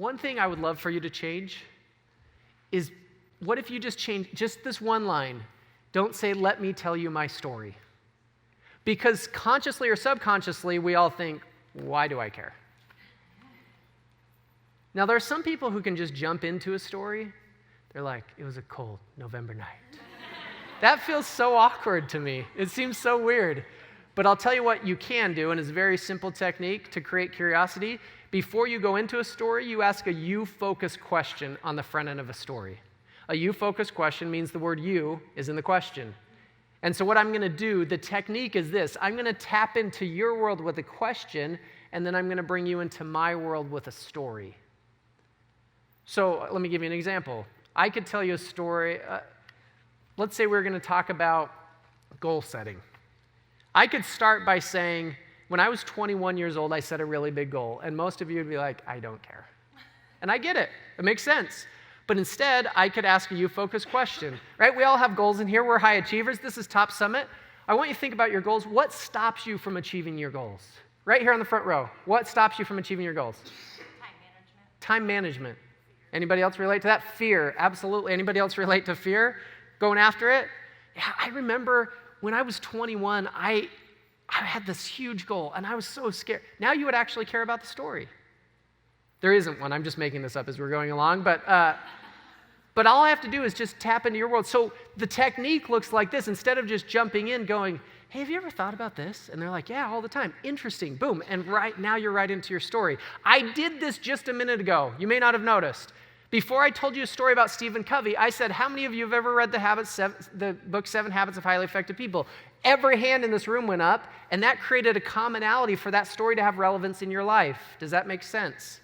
one thing I would love for you to change is, what if you just change just this one line? Don't say, let me tell you my story. Because consciously or subconsciously, we all think, why do I care? Now, there are some people who can just jump into a story. They're like, it was a cold November night. That feels so awkward to me. It seems so weird. But I'll tell you what you can do, and it's a very simple technique to create curiosity. Before you go into a story, you ask a you-focused question on the front end of a story. A you-focused question means the word you is in the question. And so what I'm going to do, the technique is this. I'm going to tap into your world with a question, and then I'm going to bring you into my world with a story. So let me give you an example. I could tell you a story. Let's say we're going to talk about goal setting. I could start by saying, when I was 21 years old, I set a really big goal. And most of you would be like, I don't care. And I get it. It makes sense. But instead, I could ask a you-focused question, right? We all have goals in here. We're high achievers. This is Top Summit. I want you to think about your goals. What stops you from achieving your goals? Right here on the front row. What stops you from achieving your goals? Time management. Time management. Anybody else relate to that? Fear. Absolutely. Anybody else relate to fear? Going after it? Yeah, I remember when I was 21, I had this huge goal, and I was so scared. Now you would actually care about the story. There isn't one. I'm just making this up as we're going along, but all I have to do is just tap into your world. So the technique looks like this. Instead of just jumping in going, hey, have you ever thought about this? And they're like, yeah, all the time. Interesting. Boom. And right now you're right into your story. I did this just a minute ago. You may not have noticed. Before I told you a story about Stephen Covey, I said, how many of you have ever read the book 7 Habits of Highly Effective People? Every hand in this room went up, and that created a commonality for that story to have relevance in your life. Does that make sense?